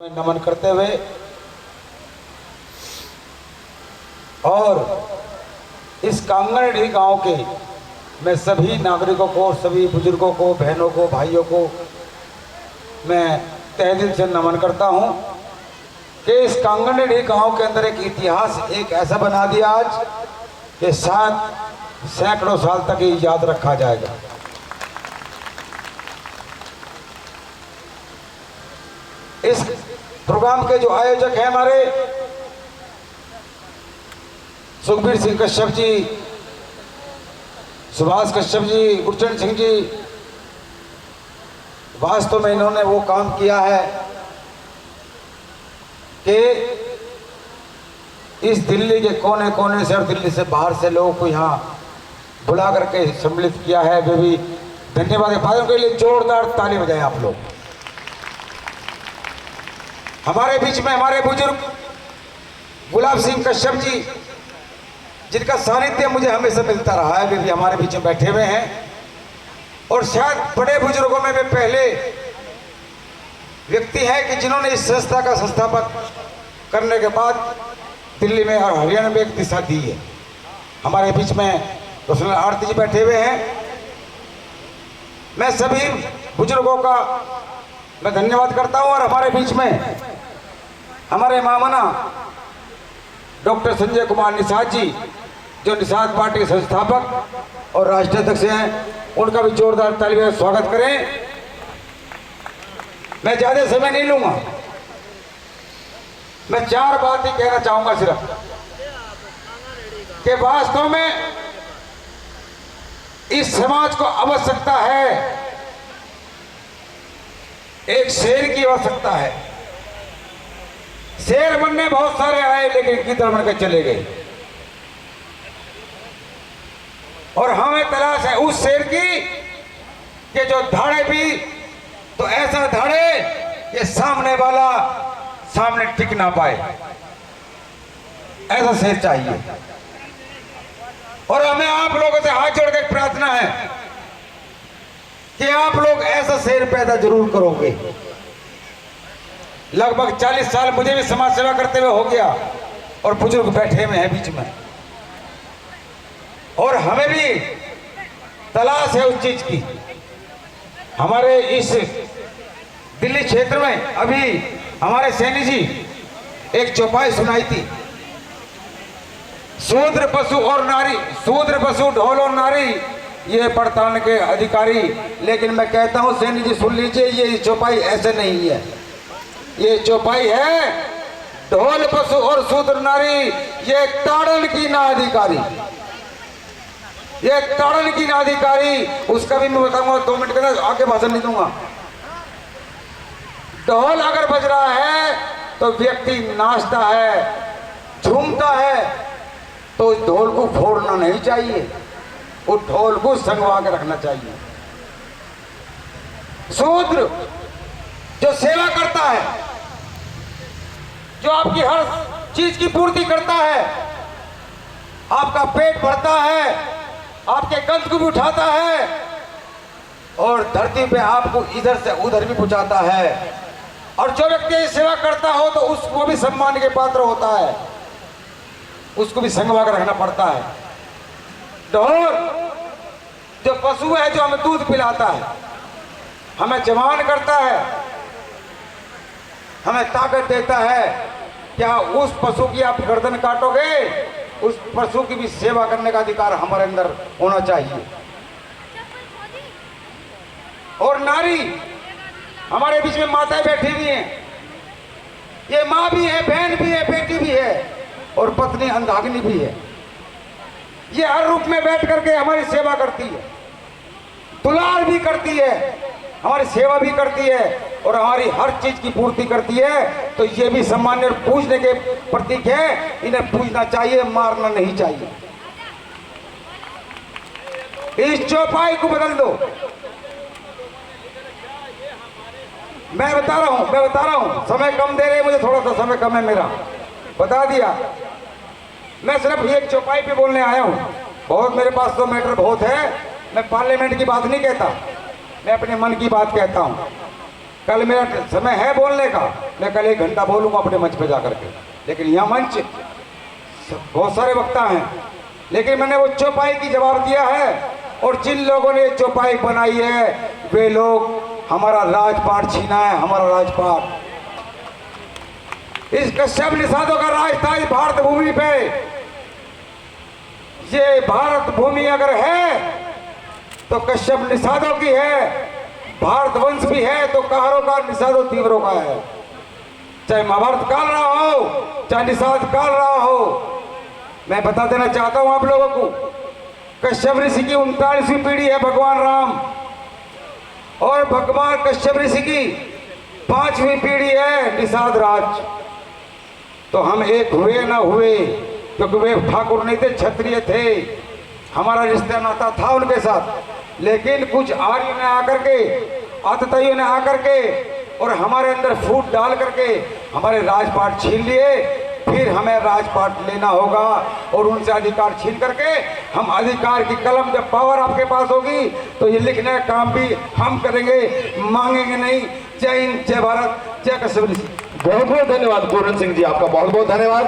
नमन करते हुए और इस कांगड़डी गांव के मैं सभी नागरिकों को, सभी बुजुर्गों को, बहनों को, भाइयों को मैं तहे दिल से नमन करता हूं कि इस कांगड़डी गांव के अंदर एक इतिहास एक ऐसा बना दिया आज कि शायद सैकड़ों साल तक ये याद रखा जाएगा। इस प्रोग्राम के जो आयोजक हैं हमारे सुखबीर सिंह कश्यप जी, सुभाष कश्यप जी, गुरचरण सिंह जी, वास्तव में इन्होंने वो काम किया है कि इस दिल्ली के कोने कोने से और दिल्ली से बाहर से लोगों को यहाँ बुला करके सम्मिलित किया है। वे भी धन्यवाद के लिए जोरदार ताली बजाएं आप लोग। हमारे बीच में हमारे बुजुर्ग गुलाब सिंह कश्यप जी, जिनका सानिध्य मुझे हमेशा मिलता रहा है, वे भी हमारे बीच में बैठे हुए हैं और शायद बड़े बुजुर्गों में वे पहले व्यक्ति हैं कि जिन्होंने इस संस्था का संस्थापक करने के बाद दिल्ली में और हरियाणा में एक दिशा दी है। हमारे बीच में रोशनी आरती जी बैठे हुए हैं। मैं सभी बुजुर्गों का मैं धन्यवाद करता हूं और हमारे बीच में हमारे मामना डॉक्टर संजय कुमार निषाद जी, जो निषाद पार्टी के संस्थापक और राष्ट्रीय अध्यक्ष हैं, उनका भी जोरदार ताली में स्वागत करें। मैं ज्यादा समय नहीं लूंगा, मैं चार बात ही कहना चाहूंगा सिर्फ कि वास्तव में इस समाज को आवश्यकता है, एक शेर की आवश्यकता है। शेर बनने बहुत सारे आए लेकिन किधर बन के चले गए और हमें तलाश है उस शेर की कि जो धाड़े भी तो ऐसा धाड़े कि सामने वाला सामने टिक ना पाए, ऐसा शेर चाहिए। और हमें आप लोगों से हाथ जोड़ के प्रार्थना है कि आप लोग ऐसा शेर पैदा जरूर करोगे। लगभग 40 साल मुझे भी समाज सेवा करते हुए हो गया और बुजुर्ग बैठे हुए हैं बीच में, और हमें भी तलाश है उस चीज की। हमारे इस दिल्ली क्षेत्र में अभी हमारे सैनी जी एक चौपाई सुनाई थी, शूद्र पशु और नारी, शूद्र पशु ढोल और नारी ये पड़ताल के अधिकारी। लेकिन मैं कहता हूं सैनी जी सुन लीजिए, ये चौपाई ऐसे नहीं है, ये चौपाई है ढोल पशु और शूद्र नारी, ये ताड़न की ना अधिकारी, ये ताड़न की ना अधिकारी। उसका भी मैं बताऊंगा 2 मिनट के अंदर, आगे भाषण नहीं दूंगा। ढोल अगर बज रहा है तो व्यक्ति नाचता है, झूमता है, तो उस ढोल को फोड़ना नहीं चाहिए, उस ढोल को संगवा के रखना चाहिए। शूद्र जो सेवा करता है, जो आपकी हर चीज की पूर्ति करता है, आपका पेट भरता है, आपके गंध को भी उठाता है और धरती पे आपको इधर से उधर भी पहुंचाता है। और जो व्यक्ति सेवा करता हो तो उसको भी सम्मान के पात्र होता है, उसको भी संगवा कर रखना पड़ता है। ढोल जो पशु है, जो हमें दूध पिलाता है, हमें जवान करता है, हमें ताकत देता है। क्या उस पशु की आप गर्दन काटोगे? उस पशु की भी सेवा करने का अधिकार हमारे अंदर होना चाहिए। और नारी हमारे बीच में माताएं बैठी हुई हैं, ये माँ भी है, बहन भी है, बेटी भी है और पत्नी अंधाग्नि भी है। ये हर रूप में बैठ करके हमारी सेवा करती है, दुलार भी करती है, हमारी सेवा भी करती है और हमारी हर चीज की पूर्ति करती है। तो ये भी सम्मान और पूजने के प्रतीक है, इन्हें पूजना चाहिए, मारना नहीं चाहिए। इस चौपाई को बदल दो। मैं बता रहा हूं, समय कम दे रहे, मुझे थोड़ा सा समय कम है, मेरा बता दिया। मैं सिर्फ एक चौपाई पे बोलने आया हूं, बहुत मेरे पास तो मैटर बहुत है। मैं पार्लियामेंट की बात नहीं कहता, मैं अपने मन की बात कहता हूं। कल मेरा समय है बोलने का, मैं कल 1 घंटा बोलूंगा अपने मंच पे जाकर के, लेकिन यह मंच बहुत सारे वक्ता हैं, लेकिन मैंने वो चौपाई की जवाब दिया है। और जिन लोगों ने चौपाई बनाई है वे लोग हमारा राजपाट छीना है, हमारा राजपाट। इस कश्यप निषादों का राज था इस भारत भूमि पे। ये भारत भूमि अगर है तो कश्यप निषादों की है, भारत वंश भी है तो कहारों का, निषादों तीव्रों का है। चाहे महाभारत काल रहा हो, चाहे निषाद काल रहा हो। मैं बता देना चाहता हूं आप लोगों को, कश्यप ऋषि की 39वीं पीढ़ी है भगवान राम, और भगवान कश्यप ऋषि की 5वीं पीढ़ी है निषाद राज। तो हम एक हुए ना हुए, क्योंकि वे ठाकुर नहीं थे, क्षत्रिय थे, हमारा रिश्ता नाता था उनके साथ। लेकिन कुछ आर्यों ने आकर के, आतताइयों ने आकर के और हमारे अंदर फूट डाल करके हमारे राजपाट छीन लिए। फिर हमें राजपाट लेना होगा और उनसे अधिकार छीन करके हम अधिकार की कलम, जब पावर आपके पास होगी तो ये लिखने का काम भी हम करेंगे, मांगेंगे नहीं। जय हिंद, जय भारत, जय कश्यप ऋषि। बहुत बहुत धन्यवाद पूरन सिंह जी, आपका बहुत बहुत धन्यवाद।